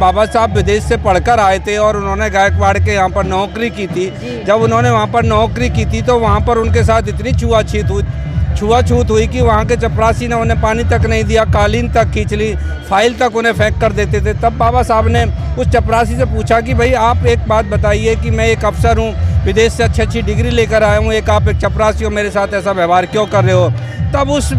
बाबा साहब विदेश से पढ़कर आए थे और उन्होंने गायकवाड़ के यहाँ पर नौकरी की थी। जब उन्होंने वहाँ पर नौकरी की थी तो वहाँ पर उनके साथ इतनी छुआछूत हुई कि वहाँ के चपरासी ने उन्हें पानी तक नहीं दिया, कालीन तक खींच ली, फाइल तक उन्हें फेंक कर देते थे। तब बाबा साहब ने उस चपरासी से पूछा कि भाई आप एक बात बताइए कि मैं एक अफसर हूँ, विदेश से अच्छी डिग्री लेकर आया हूँ, आप एक चपरासी हो, मेरे साथ ऐसा व्यवहार क्यों कर रहे हो। तब उस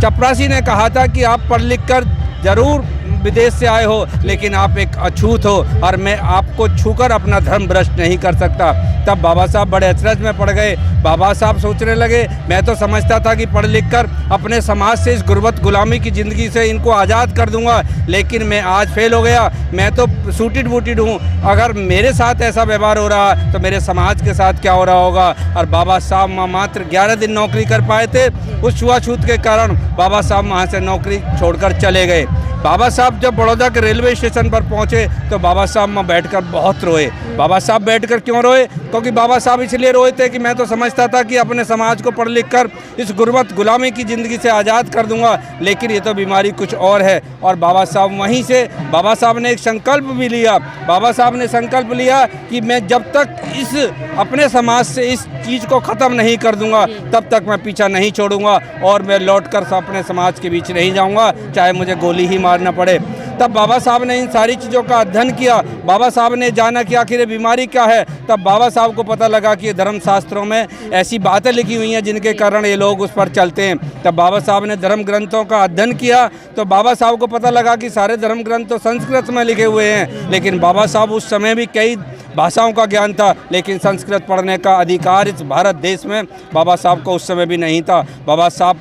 चपरासी ने कहा था कि आप पढ़ लिख कर ज़रूर विदेश से आए हो, लेकिन आप एक अछूत हो और मैं आपको छूकर अपना धर्म भ्रष्ट नहीं कर सकता। तब बाबा साहब बड़े अचरज में पड़ गए। बाबा साहब सोचने लगे, मैं तो समझता था कि पढ़ लिख कर अपने समाज से, इस गुर्बत गुलामी की ज़िंदगी से इनको आज़ाद कर दूंगा, लेकिन मैं आज फेल हो गया। मैं तो सूटेड बूटेड हूँ, अगर मेरे साथ ऐसा व्यवहार हो रहा तो मेरे समाज के साथ क्या हो रहा होगा। और बाबा साहब मात्र 11 दिन नौकरी कर पाए थे। उस छुआछूत के कारण बाबा साहब वहाँ से नौकरी छोड़कर चले गए। बाबा साहब जब बड़ौदा के रेलवे स्टेशन पर पहुंचे तो बाबा साहब वहाँ बैठकर बहुत रोए। बाबा साहब बैठकर क्यों रोए? क्योंकि बाबा साहब इसलिए रोए थे कि मैं तो समझता था कि अपने समाज को पढ़ लिख कर इस गुर्बत गुलामी की ज़िंदगी से आज़ाद कर दूंगा, लेकिन ये तो बीमारी कुछ और है। और बाबा साहब वहीं से बाबा साहब ने एक संकल्प भी लिया। बाबा साहब ने संकल्प लिया कि मैं जब तक इस अपने समाज से इस चीज़ को ख़त्म नहीं कर दूंगा तब तक मैं पीछा नहीं छोड़ूंगा और मैं लौटकर अपने समाज के बीच नहीं जाऊंगा, चाहे मुझे गोली ही मारना पड़े। तब बाबा साहब ने इन सारी चीज़ों का अध्ययन किया। बाबा साहब ने जाना कि आखिर ये बीमारी क्या है। तब बाबा साहब को पता लगा कि धर्म शास्त्रों में ऐसी बातें लिखी हुई हैं जिनके कारण ये लोग उस पर चलते हैं। तब बाबा साहब ने धर्म ग्रंथों का अध्ययन किया तो बाबा साहब को पता लगा कि सारे धर्म ग्रंथ तो संस्कृत में लिखे हुए हैं, लेकिन बाबा साहब उस समय भी कई भाषाओं का ज्ञान था, लेकिन संस्कृत पढ़ने का अधिकार इस भारत देश में बाबा साहब को उस समय भी नहीं था। बाबा साहब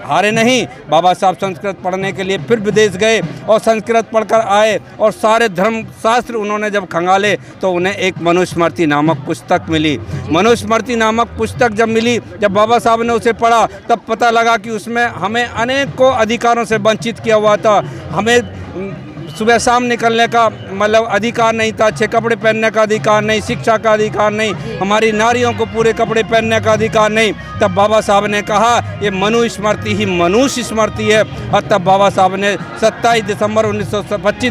हारे नहीं, बाबा साहब संस्कृत पढ़ने के लिए फिर विदेश गए और संस्कृत पढ़कर आए और सारे धर्म शास्त्र उन्होंने जब खंगाले तो उन्हें एक मनुस्मृति नामक पुस्तक मिली। मनुस्मृति नामक पुस्तक जब मिली, जब बाबा साहब ने उसे पढ़ा तब पता लगा कि उसमें हमें अनेकों अधिकारों से वंचित किया हुआ था। हमें सुबह शाम निकलने का मतलब अधिकार नहीं था, अच्छे कपड़े पहनने का अधिकार नहीं, शिक्षा का अधिकार नहीं, हमारी नारियों को पूरे कपड़े पहनने का अधिकार नहीं। तब बाबा साहब ने कहा ये मनुस्मृति ही मनुष्य स्मृति है। और तब बाबा साहब ने 25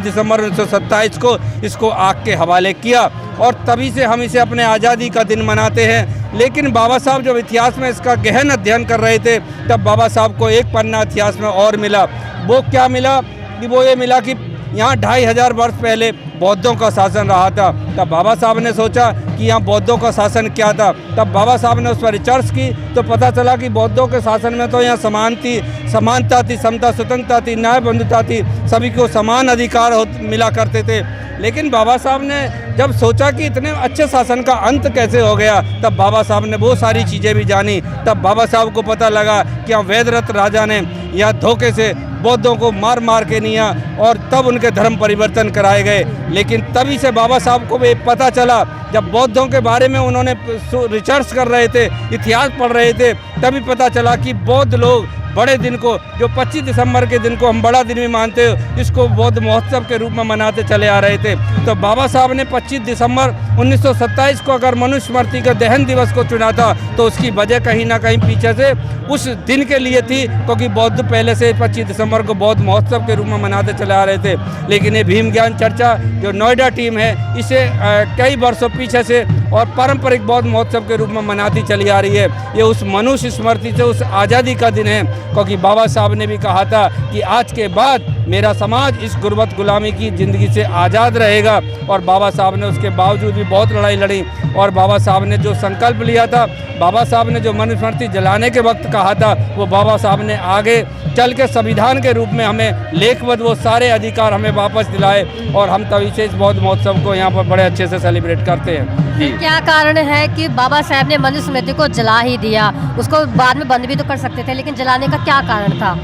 दिसंबर 1927 को इसको आग के हवाले किया और तभी से हम इसे अपने आज़ादी का दिन मनाते हैं। लेकिन बाबा साहब जब इतिहास में इसका गहन अध्ययन कर रहे थे तब बाबा साहब को एक पन्ना इतिहास में और मिला। वो क्या मिला कि वो ये मिला कि यहाँ 2500 वर्ष पहले बौद्धों का शासन रहा था। तब बाबा साहब ने सोचा कि यहाँ बौद्धों का शासन क्या था। तब बाबा साहब ने उस पर रिसर्च की तो पता चला कि बौद्धों के शासन में तो यहाँ समानता थी, समता स्वतंत्रता थी, न्याय बंधुता थी, सभी को समान अधिकार मिला करते थे। लेकिन बाबा साहब ने जब सोचा कि इतने अच्छे शासन का अंत कैसे हो गया, तब बाबा साहब ने वो सारी चीज़ें भी जानी। तब बाबा साहब को पता लगा कि यहाँ वेदरथ राजा ने या धोखे से बौद्धों को मार मार के लिया और तब उनके धर्म परिवर्तन कराए गए। लेकिन तभी से बाबा साहब को भी पता चला, जब बौद्धों के बारे में उन्होंने रिसर्च कर रहे थे, इतिहास पढ़ रहे थे, तभी पता चला कि बौद्ध लोग बड़े दिन को, जो 25 दिसंबर के दिन को हम बड़ा दिन भी मानते हो, इसको बौद्ध महोत्सव के रूप में मनाते चले आ रहे थे। तो बाबा साहब ने 25 दिसंबर 1927 को अगर मनुस्मृति के दहन दिवस को चुना था तो उसकी वजह कहीं ना कहीं पीछे से उस दिन के लिए थी, क्योंकि बौद्ध पहले से 25 दिसंबर को बौद्ध महोत्सव के रूप में मनाते चले आ रहे थे। लेकिन ये भीम ज्ञान चर्चा जो नोएडा टीम है, इसे कई वर्षों पीछे से और पारंपरिक बौद्ध महोत्सव के रूप में मनाती चली आ रही है। ये उस मनुष्य स्मृति से, उस आज़ादी का दिन है, क्योंकि बाबा साहब ने भी कहा था कि आज के बाद मेरा समाज इस गुर्बत गुलामी की ज़िंदगी से आज़ाद रहेगा। और बाबा साहब ने उसके बावजूद भी बहुत लड़ाई लड़ी और बाबा साहब ने जो संकल्प लिया था, बाबा साहब ने जो मनुस्मृति जलाने के वक्त कहा था, वो बाबा साहब ने आगे चल के संविधान के रूप में हमें लेखबद्ध वो सारे अधिकार हमें वापस दिलाए और हम तभी से इस बौद्ध महोत्सव को यहाँ पर बड़े अच्छे से सेलिब्रेट करते हैं। जी, क्या कारण है कि बाबा साहब ने मनुस्मृति को जला ही दिया? उसको बाद में बंद भी तो कर सकते थे, लेकिन जलाने का क्या कारण था?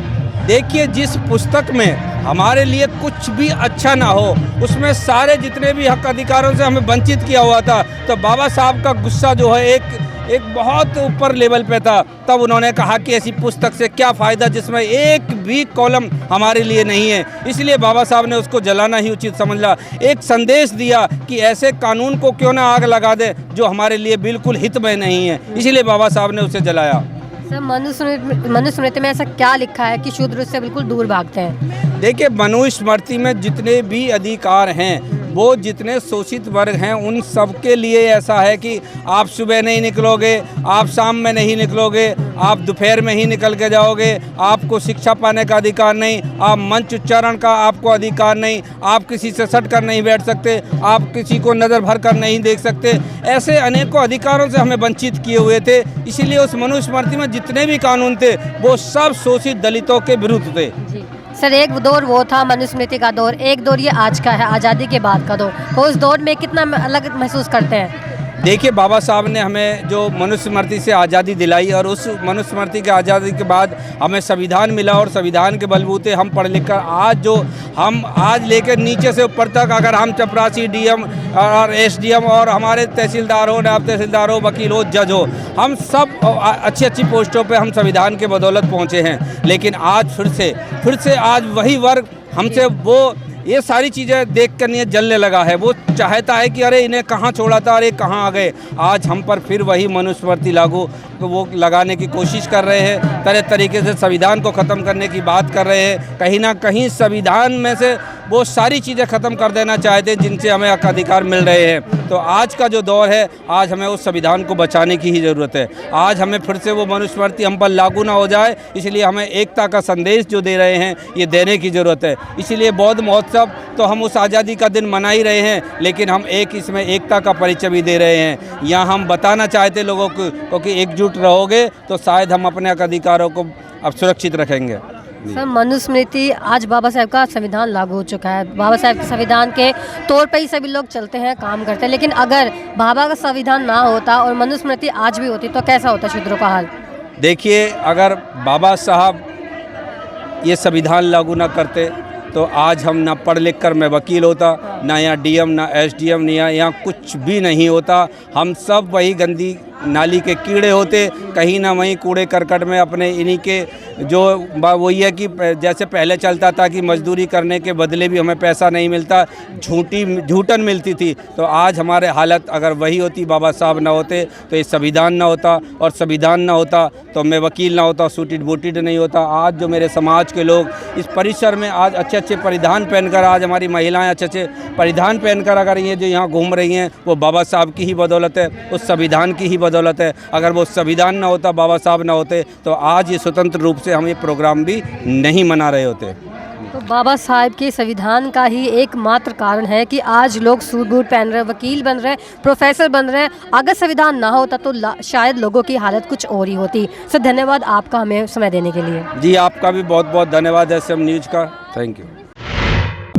देखिए, जिस पुस्तक में हमारे लिए कुछ भी अच्छा ना हो, उसमें सारे जितने भी हक अधिकारों से हमें वंचित किया हुआ था, तो बाबा साहब का गुस्सा जो है एक बहुत ऊपर लेवल पे था। तब उन्होंने कहा कि ऐसी पुस्तक से क्या फ़ायदा जिसमें एक भी कॉलम हमारे लिए नहीं है। इसलिए बाबा साहब ने उसको जलाना ही उचित समझा। एक संदेश दिया कि ऐसे कानून को क्यों ना आग लगा दे जो हमारे लिए बिल्कुल हितमय नहीं है, इसलिए बाबा साहब ने उसे जलाया। सर, मनुस्मृति में ऐसा क्या लिखा है कि शूद्र उससे बिल्कुल दूर भागते हैं? देखिए, मनुस्मृति में जितने भी अधिकार हैं, वो जितने शोषित वर्ग हैं उन सब के लिए ऐसा है कि आप सुबह नहीं निकलोगे, आप शाम में नहीं निकलोगे, आप दोपहर में ही निकल के जाओगे, आपको शिक्षा पाने का अधिकार नहीं, आप मंच उच्चारण का आपको अधिकार नहीं, आप किसी से सट कर नहीं बैठ सकते, आप किसी को नज़र भर कर नहीं देख सकते। ऐसे अनेकों अधिकारों से हमें वंचित किए हुए थे। इसीलिए उस मनुस्मृति में जितने भी कानून थे वो सब शोषित दलितों के विरुद्ध थे। जी सर, एक दौर वो था मनुस्मृति का दौर, एक दौर ये आज का है, आज़ादी के बाद का दौर। तो उस दौर में कितना अलग महसूस करते हैं? देखिए, बाबा साहब ने हमें जो मनुस्मृति से आज़ादी दिलाई और उस मनुस्मृति के आज़ादी के बाद हमें संविधान मिला और संविधान के बलबूते हम पढ़ लिख कर आज लेकर नीचे से ऊपर तक अगर हम चपरासी, डीएम और एसडीएम और हमारे तहसीलदार हो, नायब तहसीलदार हो, वकील हो, जज हो, हम सब अच्छी अच्छी पोस्टों पे हम संविधान के बदौलत पहुँचे हैं। लेकिन आज फिर से आज वही वर्ग हमसे वो ये सारी चीज़ें देख कर नहीं जलने लगा है। वो चाहता है कि अरे इन्हें कहाँ छोड़ा था, अरे कहाँ आ गए। आज हम पर फिर वही मनुस्मृति लागू वो लगाने की कोशिश कर रहे हैं, तरह तरीके से संविधान को ख़त्म करने की बात कर रहे हैं। कहीं ना कहीं संविधान में से वो सारी चीज़ें ख़त्म कर देना चाहते हैं जिनसे हमें अधिकार मिल रहे हैं। तो आज का जो दौर है, आज हमें उस संविधान को बचाने की ही ज़रूरत है। आज हमें फिर से वो मनुस्मृति हम पर लागू ना हो जाए, इसलिए हमें एकता का संदेश जो दे रहे हैं ये देने की ज़रूरत है। इसीलिए बौद्ध महोत्सव तो हम उस आज़ादी का दिन मना ही रहे हैं, लेकिन हम इसमें एकता का परिचय भी दे रहे हैं। यहाँ हम बताना चाहते लोगों को क्योंकि एकजुट रहोगे तो शायद हम अपने अधिकारों को अब सुरक्षित रखेंगे। सर, मनुस्मृति आज बाबा साहब का संविधान लागू हो चुका है। बाबा साहब के संविधान के तौर पे ही सभी लोग चलते हैं, काम करते हैं। लेकिन अगर बाबा का संविधान ना होता और मनुस्मृति आज भी होती तो कैसा होता शूद्रों का हाल? देखिए, अगर बाबा साहब ये संविधान लागू ना करते तो आज हम ना पढ़ लिख कर मैं वकील होता, ना यहाँ डीएम, ना एसडीएम, ना यहाँ कुछ भी नहीं होता। हम सब वही गंदी नाली के कीड़े होते, कहीं ना वहीं कूड़े करकट में अपने इन्हीं के जो वही है कि जैसे पहले चलता था कि मजदूरी करने के बदले भी हमें पैसा नहीं मिलता, झूठन मिलती थी। तो आज हमारे हालत अगर वही होती, बाबा साहब ना होते तो ये संविधान ना होता, और संविधान ना होता तो मैं वकील ना होता, सूटेड बूटेड नहीं होता। आज जो मेरे समाज के लोग इस परिसर में आज अच्छे अच्छे परिधान पहनकर, आज हमारी महिलाएं अच्छे अच्छे परिधान पहनकर अगर ये जो यहाँ घूम रही हैं, वो बाबा साहब की ही बदौलत है, उस संविधान की ही बदौलत है। अगर वो संविधान ना होता, बाबा साहब ना होते तो आज ये स्वतंत्र रूप से हम ये प्रोग्राम भी नहीं मना रहे होते। तो बाबा साहब के संविधान का ही एकमात्र कारण है कि आज लोग सूट बूट पहन रहे हैं, वकील बन रहे हैं, प्रोफेसर बन रहे हैं। अगर संविधान ना होता तो शायद लोगों की हालत कुछ और ही होती। सर, धन्यवाद आपका हमें समय देने के लिए। जी, आपका भी बहुत बहुत धन्यवाद SM न्यूज़ का। Thank you.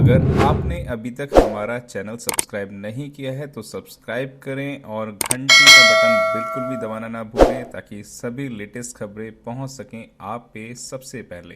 अगर आपने अभी तक हमारा चैनल सब्सक्राइब नहीं किया है तो सब्सक्राइब करें और घंटी का बटन बिल्कुल भी दबाना ना भूलें ताकि सभी लेटेस्ट खबरें पहुंच सकें आप पे सबसे पहले।